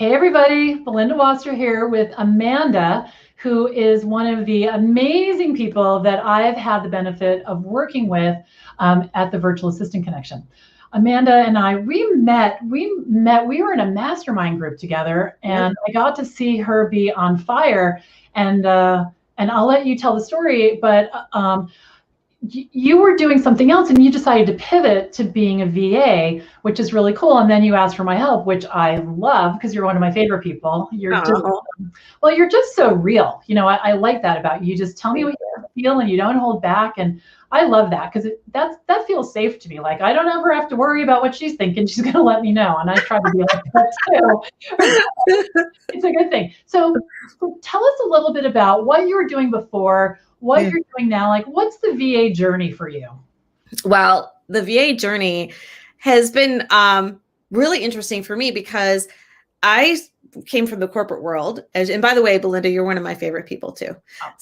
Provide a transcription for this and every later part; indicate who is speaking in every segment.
Speaker 1: Hey everybody, Belinda Wasser here with Amanda, who is one of the amazing people that I've had the benefit of working with at the Virtual Assistant Connection. Amanda and I, we were in a mastermind group together, and I got to see her be on fire. And I'll let you tell the story, but you were doing something else and you decided to pivot to being a VA, which is really cool. And then you asked for my help, which I love because you're one of my favorite people. You're just so real. I like that about you. You just tell me what you feel and you don't hold back. And I love that because that feels safe to me. Like I don't ever have to worry about what she's thinking. She's going to let me know. And I try to be like that too. It's a good thing. So tell us a little bit about what you were doing before, what you're doing now. Like, what's the VA journey for you?
Speaker 2: Well, the VA journey has been really interesting for me because I came from the corporate world. And by the way, Belinda, you're one of my favorite people too.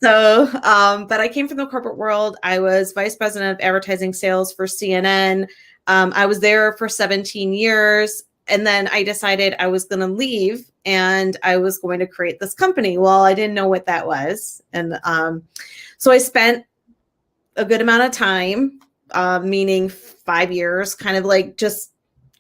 Speaker 2: So, but I came from the corporate world. I was vice president of advertising sales for CNN. I was there for 17 years. And then I decided I was going to leave and I was going to create this company. Well, I didn't know what that was. And so I spent a good amount of time, meaning 5 years, kind of like just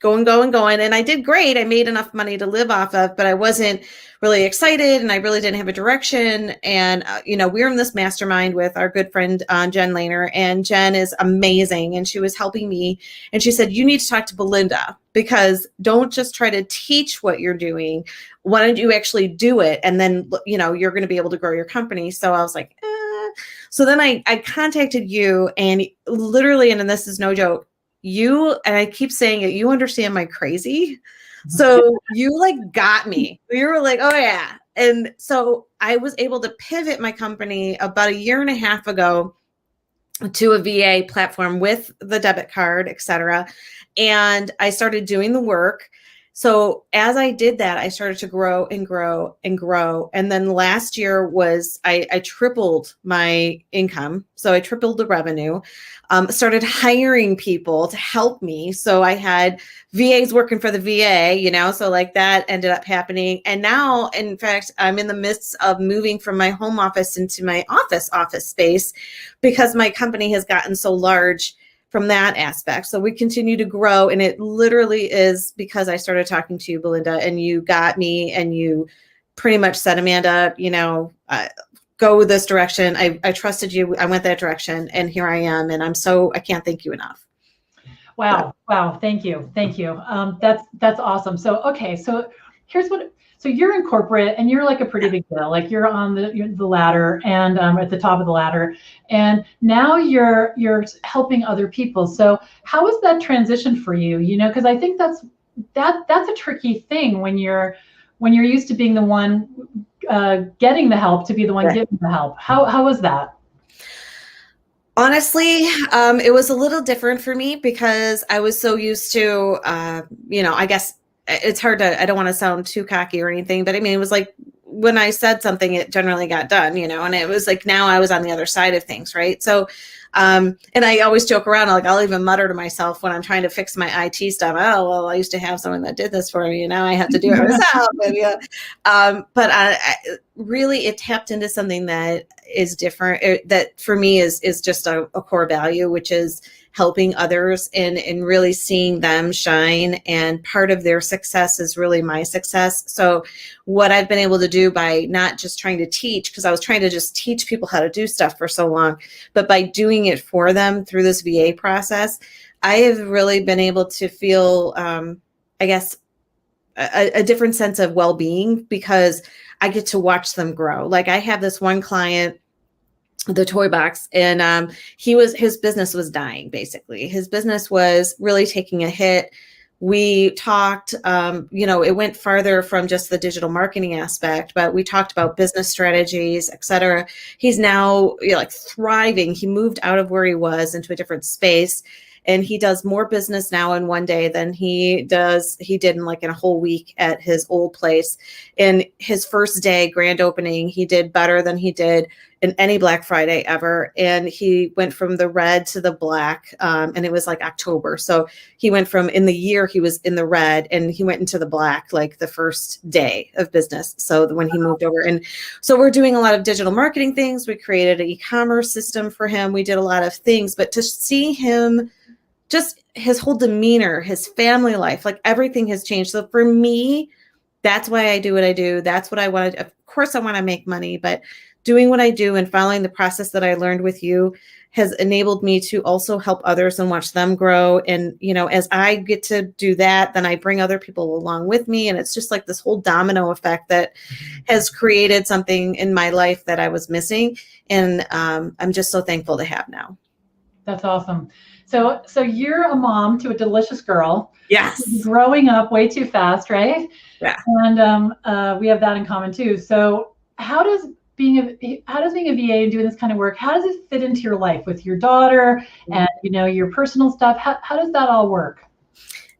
Speaker 2: going. And I did great. I made enough money to live off of, but I wasn't really excited and I really didn't have a direction. And, we were in this mastermind with our good friend, Jen Lehner, and Jen is amazing. And she was helping me. And she said, you need to talk to Belinda because don't just try to teach what you're doing. Why don't you actually do it? And then, you're going to be able to grow your company. So I was like, So then I contacted you and literally, and this is no joke, you, and I keep saying it, you understand my crazy. So you got me. You were like, oh yeah. And so I was able to pivot my company about 1.5 years ago to a VA platform with the debit card, et cetera. And I started doing the work. So as I did that, I started to grow and grow and grow. And then last year was, I tripled my income. So I tripled the revenue, started hiring people to help me. So I had VAs working for the VA, so like that ended up happening. And now, in fact, I'm in the midst of moving from my home office into my office space because my company has gotten so large from that aspect. So we continue to grow. And it literally is because I started talking to you, Belinda, and you got me and you pretty much said, Amanda, go this direction. I trusted you. I went that direction and here I am. And I can't thank you enough.
Speaker 1: Wow. Wow. Thank you. That's awesome. So here's so you're in corporate and you're like a pretty big deal. Like you're on the ladder and at the top of the ladder, and now you're helping other people. So how was that transition for you? Because I think that's a tricky thing when you're used to being the one getting the help to be the one giving the help. How was that?
Speaker 2: Honestly, it was a little different for me because I was so used to, I guess it's hard to, I don't want to sound too cocky or anything, but I mean, it was like when I said something, it generally got done, and it was like, now I was on the other side of things. Right. So, and I always joke around, I'll even mutter to myself when I'm trying to fix my IT stuff. Oh, well, I used to have someone that did this for me. Now I have to do it myself. But I really, it tapped into something that is different, that for me is just a core value, which is helping others and really seeing them shine. And part of their success is really my success. So what I've been able to do by not just trying to teach, because I was trying to just teach people how to do stuff for so long, but by doing it for them through this VA process, I have really been able to feel, I guess, a different sense of well-being because I get to watch them grow. Like I have this one client, the toy box, and his business was dying. Basically, his business was really taking a hit. We talked, it went farther from just the digital marketing aspect, but we talked about business strategies, et cetera. He's now thriving. He moved out of where he was into a different space. And he does more business now in one day than he did in a whole week at his old place. In his first day, grand opening, he did better than he did in any Black Friday ever. And he went from the red to the black. And it was like October. So he went from, in the year he was in the red, and he went into the black like the first day of business. So when he moved over, and so we're doing a lot of digital marketing things. We created an e-commerce system for him. We did a lot of things, but to see him, just his whole demeanor, his family life, like everything has changed. So for me, that's why I do what I do. That's what I wanted. Of course, I want to make money, but doing what I do and following the process that I learned with you has enabled me to also help others and watch them grow. And, you know, as I get to do that, then I bring other people along with me. And it's just like this whole domino effect that has created something in my life that I was missing. And I'm just so thankful to have now.
Speaker 1: That's awesome. So you're a mom to a delicious girl.
Speaker 2: Yes.
Speaker 1: Growing up way too fast, right?
Speaker 2: Yeah.
Speaker 1: And we have that in common too. So how does being a VA and doing this kind of work, how does it fit into your life with your daughter and, you know, your personal stuff? How does that all work?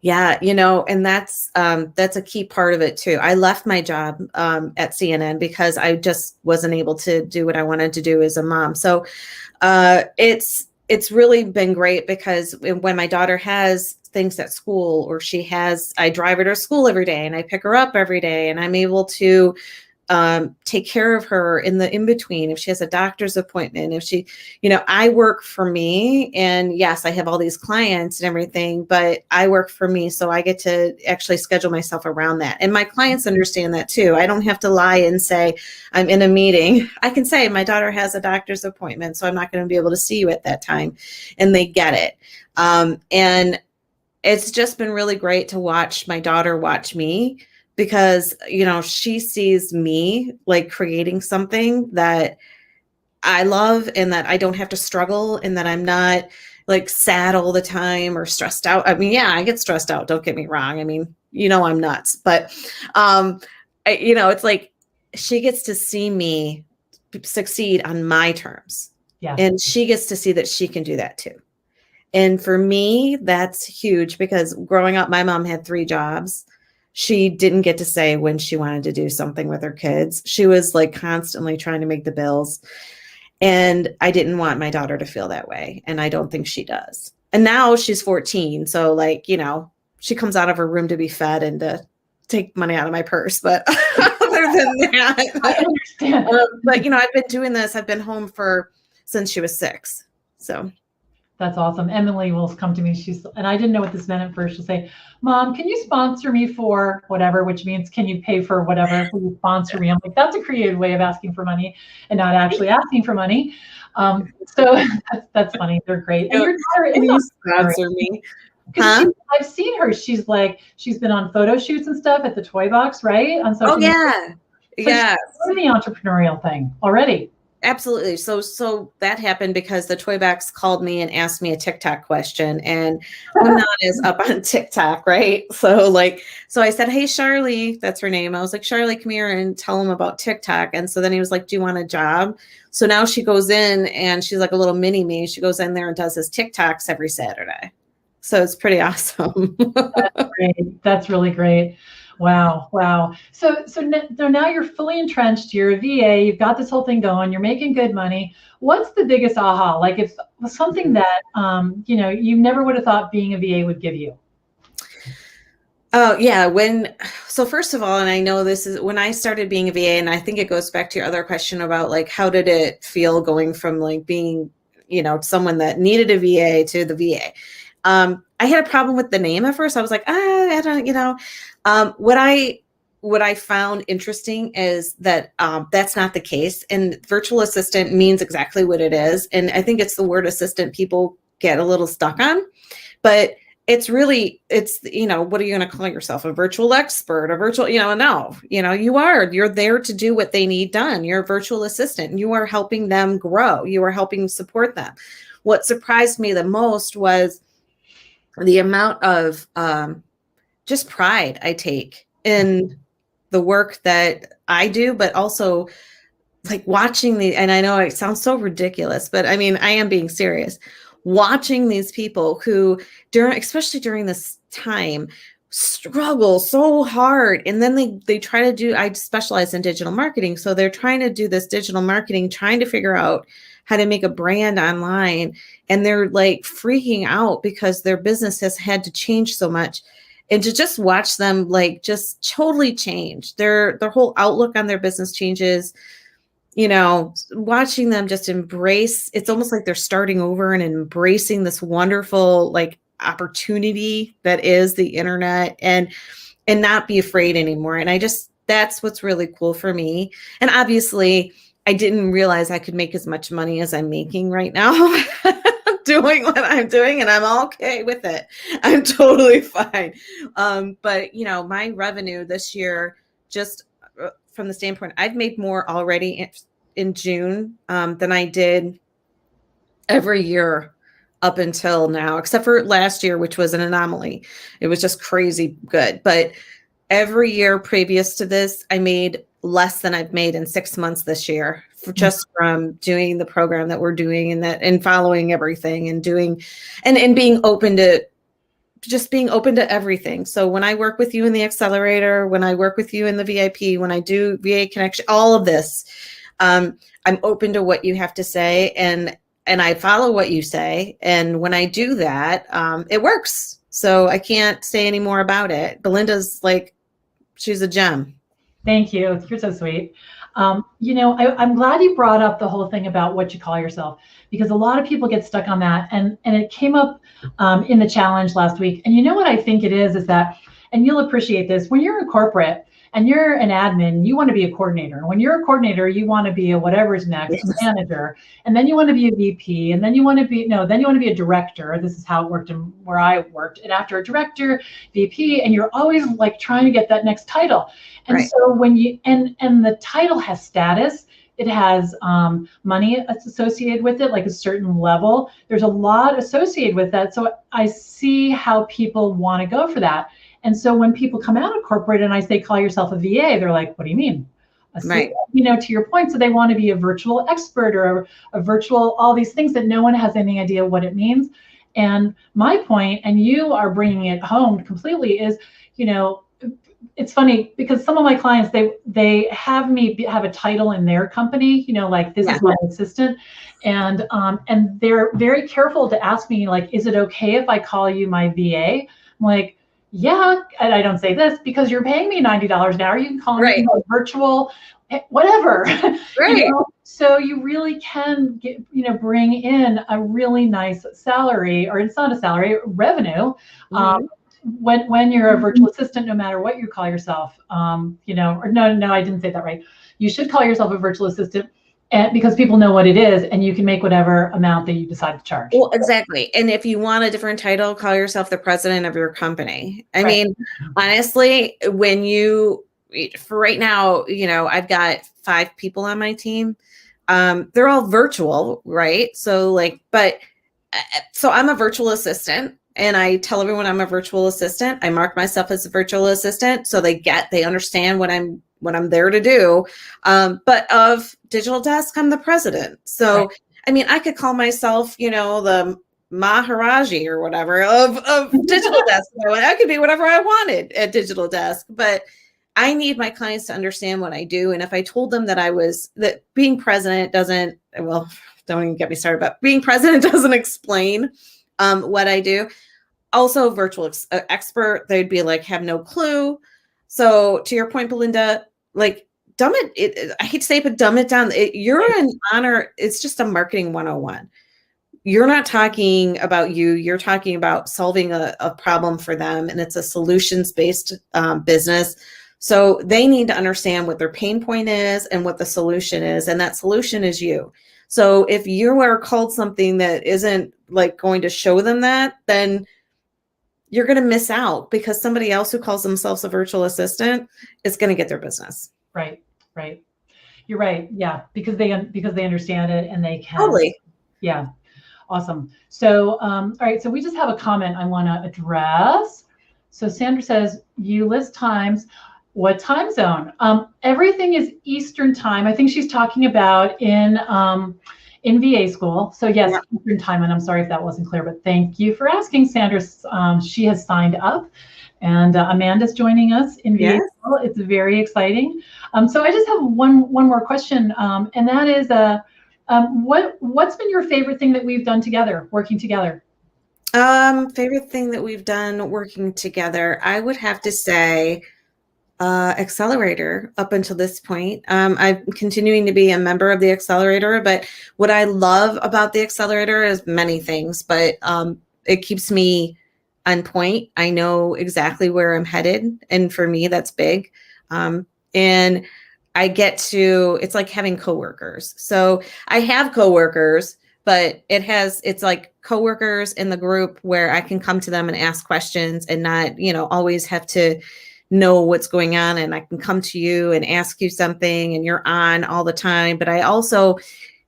Speaker 2: Yeah, you know, and that's a key part of it too. I left my job at CNN because I just wasn't able to do what I wanted to do as a mom. So it's really been great because when my daughter has things at school, or I drive her to school every day and I pick her up every day, and I'm able to take care of her in between. If she has a doctor's appointment, if she, you know, I work for me, and yes, I have all these clients and everything, but I work for me. So I get to actually schedule myself around that. And my clients understand that too. I don't have to lie and say I'm in a meeting. I can say my daughter has a doctor's appointment, so I'm not going to be able to see you at that time. And they get it. And it's just been really great to watch my daughter watch me, because, you know, she sees me like creating something that I love and that I don't have to struggle, and that I'm not like sad all the time or stressed out. I mean, yeah, I get stressed out. Don't get me wrong. I mean, you know, I'm nuts, but, you know, it's like she gets to see me succeed on my terms.
Speaker 1: Yeah.
Speaker 2: And she gets to see that she can do that too. And for me, that's huge, because growing up, my mom had 3 jobs. She didn't get to say when she wanted to do something with her kids. She was like constantly trying to make the bills. And I didn't want my daughter to feel that way. And I don't think she does. And now she's 14. So like, you know, she comes out of her room to be fed and to take money out of my purse. But other than that,
Speaker 1: I understand.
Speaker 2: But you know, I've been doing this. I've been home since she was 6. So.
Speaker 1: That's awesome. Emily will come to me. And I didn't know what this meant at first. She'll say, Mom, can you sponsor me for whatever, which means, can you pay for whatever? Will you sponsor me? I'm like, that's a creative way of asking for money and not actually asking for money. So that's funny. They're great. And your daughter is
Speaker 2: sponsor me.
Speaker 1: Huh? I've seen her. She's been on photo shoots and stuff at the Toy Box, right? On social media.
Speaker 2: So yeah.
Speaker 1: She's doing the entrepreneurial thing already.
Speaker 2: Absolutely. So that happened because the Toy Box called me and asked me a TikTok question, and I'm not as up on TikTok, right? So I said, hey, Charlie, that's her name. I was like, Charlie, come here and tell him about TikTok. And so then he was like, do you want a job? So now she goes in and she's like a little mini me. She goes in there and does his TikToks every Saturday. So it's pretty awesome.
Speaker 1: That's great. That's really great. Wow. So now you're fully entrenched. You're a VA. You've got this whole thing going. You're making good money. What's the biggest aha? Like, if something that you know, you never would have thought being a VA would give you.
Speaker 2: Oh yeah. So first of all, and I know this is when I started being a VA, and I think it goes back to your other question about like, how did it feel going from like being, you know, someone that needed a VA to the VA. I had a problem with the name at first. I was like, I don't, you know, what I found interesting is that that's not the case. And virtual assistant means exactly what it is. And I think it's the word assistant people get a little stuck on, but it's, you know, what are you going to call yourself? A virtual expert, a virtual, you know, no, you know, you're there to do what they need done. You're a virtual assistant. You are helping them grow. You are helping support them. What surprised me the most was the amount of just pride I take in the work that I do, but also like watching and I know it sounds so ridiculous, but I mean, I am being serious. Watching these people who especially during this time, struggle so hard. And then they try to do, I specialize in digital marketing. So they're trying to do this digital marketing, trying to figure out how to make a brand online. And they're like freaking out because their business has had to change so much. And to just watch them like just totally change, their whole outlook on their business changes, you know, watching them just embrace, it's almost like they're starting over and embracing this wonderful like opportunity that is the internet, and not be afraid anymore. And I just, that's what's really cool for me. And obviously I didn't realize I could make as much money as I'm making right now doing what I'm doing, and I'm okay with it. I'm totally fine. But you know, my revenue this year, just from the standpoint, I've made more already in June than I did every year up until now, except for last year, which was an anomaly. It was just crazy good. But every year previous to this, I made less than I've made in 6 months this year, just from doing the program that we're doing, and following everything, and doing and being open to, just being open to everything. So when I work with you in the accelerator, when I work with you in the VIP, when I do VA connection, all of this, I'm open to what you have to say, and I follow what you say. And when I do that, it works. So I can't say any more about it. Belinda's like, she's a gem.
Speaker 1: Thank you. You're so sweet. You know, I'm glad you brought up the whole thing about what you call yourself, because a lot of people get stuck on that. And it came up in the challenge last week. And you know what I think it is that, and you'll appreciate this, when you're in corporate and you're an admin, you want to be a coordinator. And when you're a coordinator, you want to be a whatever's next manager. And then you want to be a VP. And then you want to be, then you want to be a director. This is how it worked where I worked. And after a director, VP, and you're always like trying to get that next title. And so when you, and the title has status, it has money associated with it, like a certain level. There's a lot associated with that. So I see how people want to go for that. And so when people come out of corporate and I say, call yourself a VA, they're like, what do you mean? You know, to your point, so they want to be a virtual expert or a virtual, all these things that no one has any idea what it means. And my point, and you are bringing it home completely, is, you know, it's funny because some of my clients, they have me have a title in their company, you know, like this is my assistant. And they're very careful to ask me, like, is it okay if I call you my VA? I'm like, yeah, and I don't say this because you're paying me $90 an hour. You can call me virtual, whatever. You know? So you really can get, you know, bring in a really nice salary, or it's not a salary, revenue. When you're a virtual assistant, no matter what you call yourself, you know, or no, I didn't say that right. You should call yourself a virtual assistant, and because people know what it is, and you can make whatever amount that you decide to charge.
Speaker 2: Well, exactly. And if you want a different title, call yourself the president of your company. I mean, honestly, when you, for right now, you know, I've got 5 people on my team. They're all virtual, right? So like, so I'm a virtual assistant. And I tell everyone I'm a virtual assistant. I mark myself as a virtual assistant, so they understand what I'm there to do. But of Digital Desk, I'm the president. So, I mean, I could call myself, you know, the Maharaji or whatever of Digital Desk. I could be whatever I wanted at Digital Desk, but I need my clients to understand what I do. And if I told them that being president doesn't, well, don't even get me started, but being president doesn't explain what I do. Also, virtual expert, they'd be like, have no clue. So to your point, Belinda, like, I hate to say it, but dumb it down. You're an honor. It's just a marketing 101. You're not talking about you. You're talking about solving a problem for them. And it's a solutions-based business. So they need to understand what their pain point is and what the solution is. And that solution is you. So if you are called something that isn't like going to show them that, then you're going to miss out, because somebody else who calls themselves a virtual assistant is going to get their business.
Speaker 1: Right. You're right. Yeah. Because they understand it and they can.
Speaker 2: Totally.
Speaker 1: Yeah. Awesome. So, all right. So we just have a comment I want to address. So Sandra says, you list times. What time zone? Everything is Eastern time. I think she's talking about in VA school. So yes, Eastern time. And I'm sorry if that wasn't clear, but thank you for asking, Sandra. She has signed up. And Amanda's joining us in VA.
Speaker 2: Yes.
Speaker 1: It's very exciting. So I just have one more question, and that is, what's been your favorite thing that we've done together, working together?
Speaker 2: Favorite thing that we've done working together, I would have to say Accelerator up until this point. I'm continuing to be a member of the Accelerator, but what I love about the Accelerator is many things, but it keeps me on point. I know exactly where I'm headed, and for me, that's big. And I get to, it's like having coworkers. So I have coworkers, but it's like coworkers in the group where I can come to them and ask questions and not, always have to know what's going on. And I can come to you and ask you something and you're on all the time. But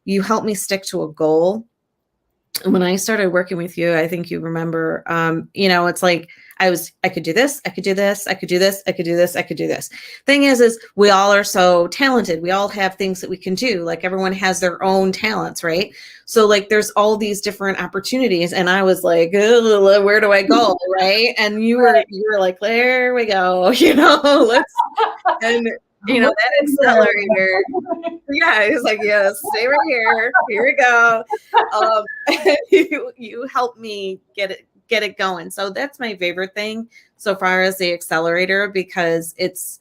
Speaker 2: you help me stick to a goal. And when I started working with you, I think you remember, it's like I could do this, I could do this, I could do this, I could do this, I could do this. Thing is we all are so talented. We all have things that we can do. Like everyone has their own talents, right? So like there's all these different opportunities. And I was like, where do I go? Right. And you were like, there we go, and that Accelerator. Yeah, it was like, yes, stay right here. Here we go. You helped me get it going. So that's my favorite thing so far as the Accelerator, because it's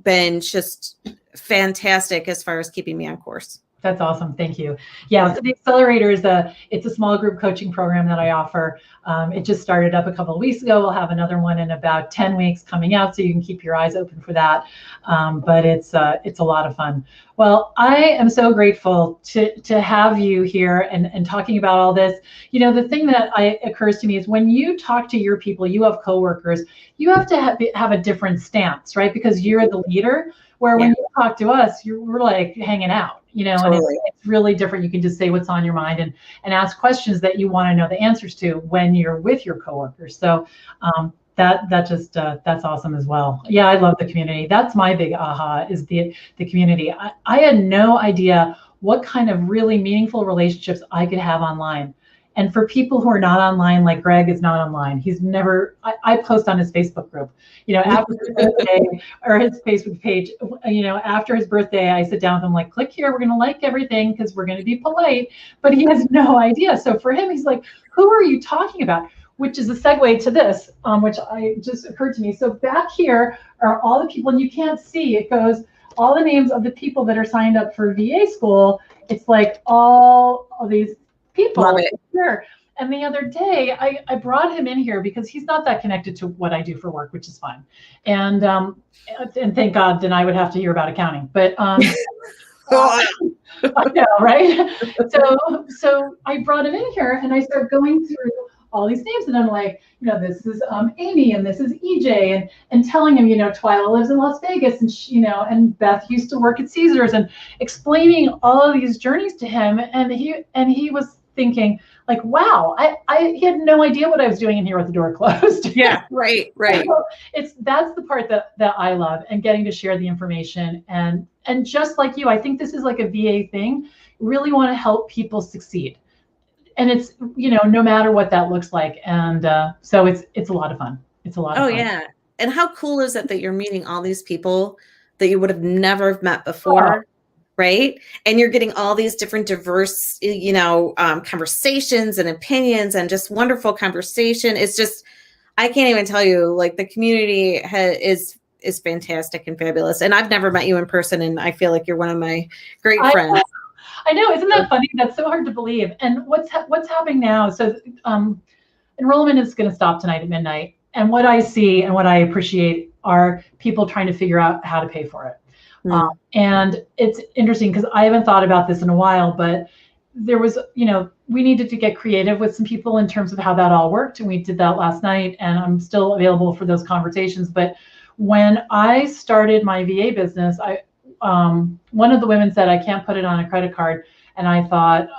Speaker 2: been just fantastic as far as keeping me on course.
Speaker 1: That's awesome. Thank you. Yeah, so the Accelerator it's a small group coaching program that I offer. It just started up a couple of weeks ago. We'll have another one in about 10 weeks coming out, so you can keep your eyes open for that. But it's a lot of fun. Well, I am so grateful to have you here and talking about all this. The thing that occurs to me is when you talk to your people, you have coworkers, you have to have a different stance, right? Because you're the leader. Where when you talk to us, we're like hanging out,
Speaker 2: Totally.
Speaker 1: and it's really different. You can just say what's on your mind and ask questions that you want to know the answers to when you're with your coworkers. So that's awesome as well. Yeah, I love the community. That's my big aha is the community. I had no idea what kind of really meaningful relationships I could have online. And for people who are not online, like Greg is not online. He's never, I post on his Facebook group, after his birthday or his Facebook page, after his birthday, I sit down with him like, click here, we're going to like everything because we're going to be polite, but he has no idea. So for him, he's like, who are you talking about? Which is a segue to this, which just occurred to me. So back here are all the people, and you can't see, it goes, all the names of the people that are signed up for VA school. It's like all of these people.
Speaker 2: Love it.
Speaker 1: Sure. And the other day, I brought him in here because he's not that connected to what I do for work, which is fine. And thank God, then I would have to hear about accounting. But I know, right? So I brought him in here, and I started going through all these names, and I'm like, this is Amy, and this is EJ, and telling him, Twyla lives in Las Vegas, and and Beth used to work at Caesars, and explaining all of these journeys to him, and he was thinking like, wow, he had no idea what I was doing in here with the door closed.
Speaker 2: Yeah, right.
Speaker 1: So that's the part that I love, and getting to share the information, and just like you, I think this is like a VA thing. Really want to help people succeed, and it's no matter what that looks like, and so it's a lot of fun. It's a lot of fun.
Speaker 2: Oh yeah, and how cool is it that you're meeting all these people that you would have never met before? Right? And you're getting all these different diverse, conversations and opinions, and just wonderful conversation. It's just, I can't even tell you, like the community is fantastic and fabulous. And I've never met you in person, and I feel like you're one of my great friends.
Speaker 1: I know, isn't that funny? That's so hard to believe. And what's happening now? So enrollment is going to stop tonight at midnight. And what I see and what I appreciate are people trying to figure out how to pay for it. And it's interesting because I haven't thought about this in a while, but there was, we needed to get creative with some people in terms of how that all worked. And we did that last night, and I'm still available for those conversations. But when I started my VA business, one of the women said, I can't put it on a credit card. And I thought,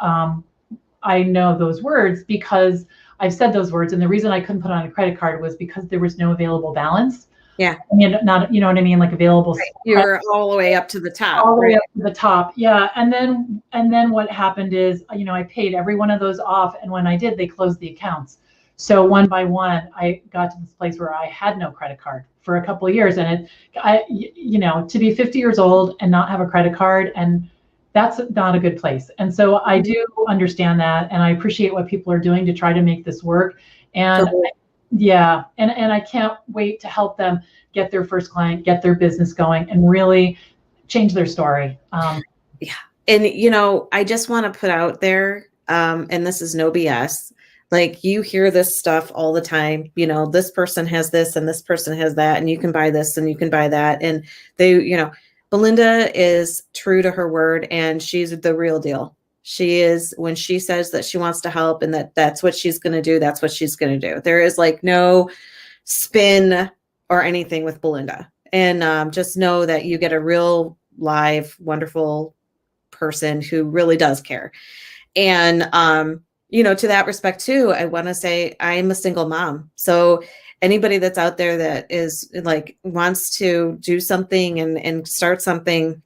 Speaker 1: I know those words because I've said those words. And the reason I couldn't put it on a credit card was because there was no available balance.
Speaker 2: Yeah.
Speaker 1: I mean, not, you know what I mean? Like available.
Speaker 2: Right. You're all the way up to the top.
Speaker 1: All the way up to the top. Yeah. And then what happened is, I paid every one of those off. And when I did, they closed the accounts. So one by one, I got to this place where I had no credit card for a couple of years. And to be 50 years old and not have a credit card, and that's not a good place. And so I do understand that, and I appreciate what people are doing to try to make this work. And yeah, and I can't wait to help them get their first client, get their business going, and really change their story.
Speaker 2: Yeah. And, I just want to put out there, and this is no BS. Like, you hear this stuff all the time, this person has this and this person has that, and you can buy this and you can buy that. And Belinda is true to her word, and she's the real deal. She is, when she says that she wants to help and that's what she's going to do, that's what she's going to do. There is like no spin or anything with Belinda. And just know that you get a real live, wonderful person who really does care. And, to that respect too, I want to say I am a single mom. So anybody that's out there that is like, wants to do something and start something,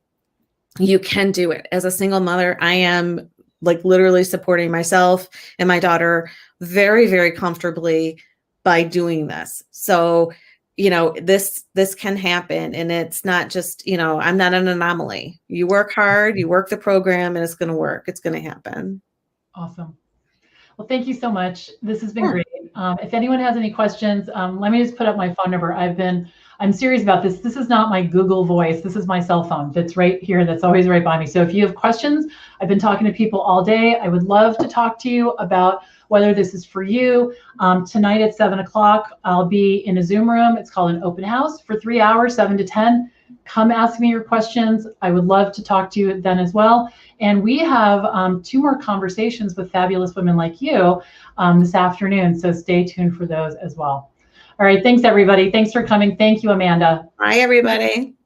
Speaker 2: you can do it. As a single mother, I am like literally supporting myself and my daughter very, very comfortably by doing this. So, this can happen, and it's not just, I'm not an anomaly. You work hard, you work the program, and it's going to work. It's going to happen.
Speaker 1: Awesome. Well, thank you so much. This has been great. If anyone has any questions, let me just put up my phone number. I'm serious about this. This is not my Google Voice. This is my cell phone that's right here. That's always right by me. So if you have questions, I've been talking to people all day. I would love to talk to you about whether this is for you. Tonight at 7 o'clock, I'll be in a Zoom room. It's called an open house for 3 hours, 7 to 10. Come ask me your questions. I would love to talk to you then as well. And we have 2 more conversations with fabulous women like you this afternoon. So stay tuned for those as well. All right. Thanks, everybody. Thanks for coming. Thank you, Amanda.
Speaker 2: Bye, everybody.